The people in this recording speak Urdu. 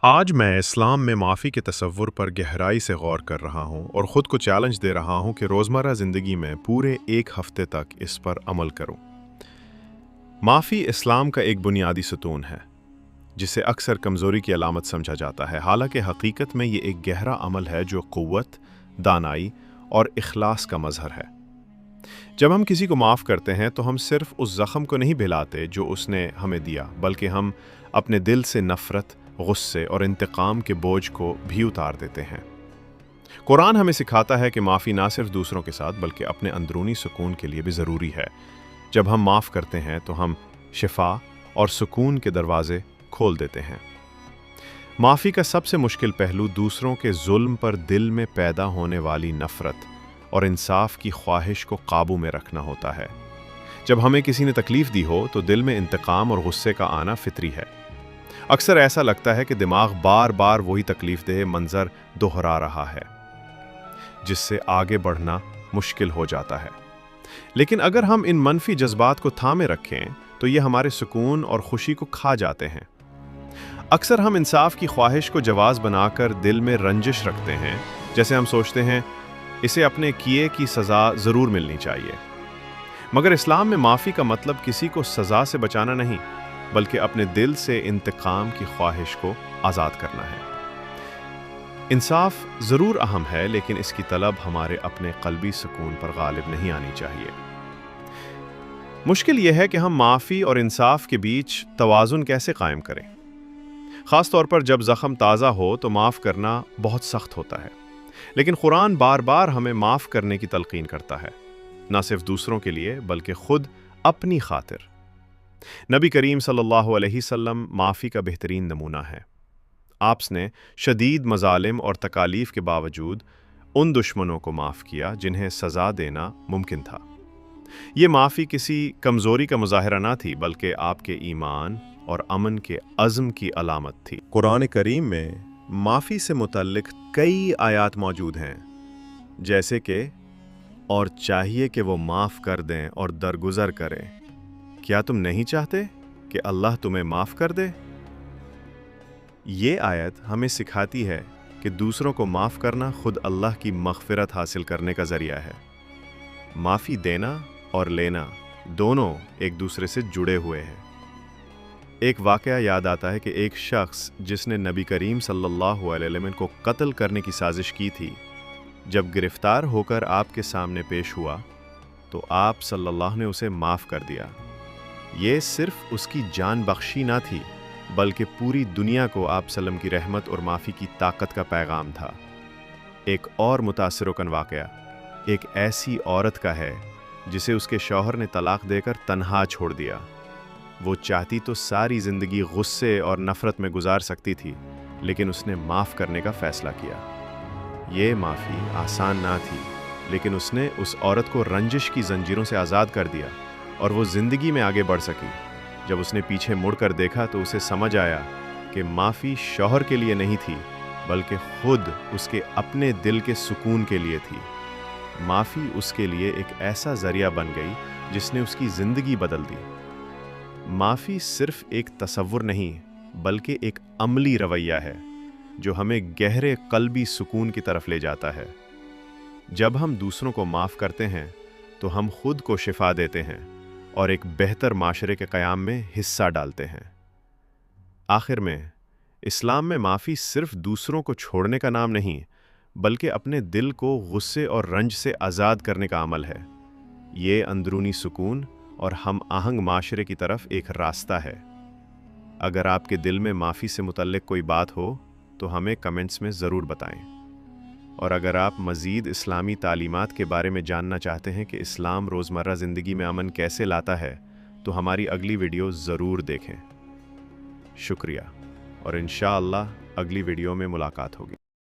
آج میں اسلام میں معافی کے تصور پر گہرائی سے غور کر رہا ہوں اور خود کو چیلنج دے رہا ہوں کہ روزمرہ زندگی میں پورے ایک ہفتے تک اس پر عمل کروں۔ معافی اسلام کا ایک بنیادی ستون ہے جسے اکثر کمزوری کی علامت سمجھا جاتا ہے، حالانکہ حقیقت میں یہ ایک گہرا عمل ہے جو قوت، دانائی اور اخلاص کا مظہر ہے۔ جب ہم کسی کو معاف کرتے ہیں تو ہم صرف اس زخم کو نہیں بھلاتے جو اس نے ہمیں دیا، بلکہ ہم اپنے دل سے نفرت، غصے اور انتقام کے بوجھ کو بھی اتار دیتے ہیں۔ قرآن ہمیں سکھاتا ہے کہ معافی نہ صرف دوسروں کے ساتھ بلکہ اپنے اندرونی سکون کے لیے بھی ضروری ہے۔ جب ہم معاف کرتے ہیں تو ہم شفا اور سکون کے دروازے کھول دیتے ہیں۔ معافی کا سب سے مشکل پہلو دوسروں کے ظلم پر دل میں پیدا ہونے والی نفرت اور انصاف کی خواہش کو قابو میں رکھنا ہوتا ہے۔ جب ہمیں کسی نے تکلیف دی ہو تو دل میں انتقام اور غصے کا آنا فطری ہے۔ اکثر ایسا لگتا ہے کہ دماغ بار بار وہی تکلیف دہ منظر دہرا رہا ہے، جس سے آگے بڑھنا مشکل ہو جاتا ہے۔ لیکن اگر ہم ان منفی جذبات کو تھامے رکھیں تو یہ ہمارے سکون اور خوشی کو کھا جاتے ہیں۔ اکثر ہم انصاف کی خواہش کو جواز بنا کر دل میں رنجش رکھتے ہیں، جیسے ہم سوچتے ہیں اسے اپنے کیے کی سزا ضرور ملنی چاہیے۔ مگر اسلام میں معافی کا مطلب کسی کو سزا سے بچانا نہیں، بلکہ اپنے دل سے انتقام کی خواہش کو آزاد کرنا ہے۔ انصاف ضرور اہم ہے، لیکن اس کی طلب ہمارے اپنے قلبی سکون پر غالب نہیں آنی چاہیے۔ مشکل یہ ہے کہ ہم معافی اور انصاف کے بیچ توازن کیسے قائم کریں۔ خاص طور پر جب زخم تازہ ہو تو معاف کرنا بہت سخت ہوتا ہے، لیکن قرآن بار بار ہمیں معاف کرنے کی تلقین کرتا ہے، نہ صرف دوسروں کے لیے بلکہ خود اپنی خاطر۔ نبی کریم صلی اللہ علیہ وسلم معافی کا بہترین نمونہ ہے۔ آپ نے شدید مظالم اور تکالیف کے باوجود ان دشمنوں کو معاف کیا جنہیں سزا دینا ممکن تھا۔ یہ معافی کسی کمزوری کا مظاہرہ نہ تھی، بلکہ آپ کے ایمان اور امن کے عزم کی علامت تھی۔ قرآن کریم میں معافی سے متعلق کئی آیات موجود ہیں، جیسے کہ اور چاہیے کہ وہ معاف کر دیں اور درگزر کریں۔ کیا تم نہیں چاہتے کہ اللہ تمہیں معاف کر دے؟ یہ آیت ہمیں سکھاتی ہے کہ دوسروں کو معاف کرنا خود اللہ کی مغفرت حاصل کرنے کا ذریعہ ہے۔ معافی دینا اور لینا دونوں ایک دوسرے سے جڑے ہوئے ہیں۔ ایک واقعہ یاد آتا ہے کہ ایک شخص جس نے نبی کریم صلی اللہ علیہ وسلم کو قتل کرنے کی سازش کی تھی، جب گرفتار ہو کر آپ کے سامنے پیش ہوا تو آپ صلی اللہ نے اسے معاف کر دیا۔ یہ صرف اس کی جان بخشی نہ تھی، بلکہ پوری دنیا کو آپ صلی اللہ علیہ وسلم کی رحمت اور معافی کی طاقت کا پیغام تھا۔ ایک اور متاثر کن واقعہ ایک ایسی عورت کا ہے جسے اس کے شوہر نے طلاق دے کر تنہا چھوڑ دیا۔ وہ چاہتی تو ساری زندگی غصے اور نفرت میں گزار سکتی تھی، لیکن اس نے معاف کرنے کا فیصلہ کیا۔ یہ معافی آسان نہ تھی، لیکن اس نے اس عورت کو رنجش کی زنجیروں سے آزاد کر دیا اور وہ زندگی میں آگے بڑھ سکی۔ جب اس نے پیچھے مڑ کر دیکھا تو اسے سمجھ آیا کہ معافی شوہر کے لیے نہیں تھی، بلکہ خود اس کے اپنے دل کے سکون کے لیے تھی۔ معافی اس کے لیے ایک ایسا ذریعہ بن گئی جس نے اس کی زندگی بدل دی۔ معافی صرف ایک تصور نہیں، بلکہ ایک عملی رویہ ہے جو ہمیں گہرے قلبی سکون کی طرف لے جاتا ہے۔ جب ہم دوسروں کو معاف کرتے ہیں تو ہم خود کو شفا دیتے ہیں اور ایک بہتر معاشرے کے قیام میں حصہ ڈالتے ہیں۔ آخر میں، اسلام میں معافی صرف دوسروں کو چھوڑنے کا نام نہیں، بلکہ اپنے دل کو غصے اور رنج سے آزاد کرنے کا عمل ہے۔ یہ اندرونی سکون اور ہم آہنگ معاشرے کی طرف ایک راستہ ہے۔ اگر آپ کے دل میں معافی سے متعلق کوئی بات ہو تو ہمیں کمنٹس میں ضرور بتائیں، اور اگر آپ مزید اسلامی تعلیمات کے بارے میں جاننا چاہتے ہیں کہ اسلام روزمرہ زندگی میں امن کیسے لاتا ہے تو ہماری اگلی ویڈیو ضرور دیکھیں۔ شکریہ، اور انشاءاللہ اگلی ویڈیو میں ملاقات ہوگی۔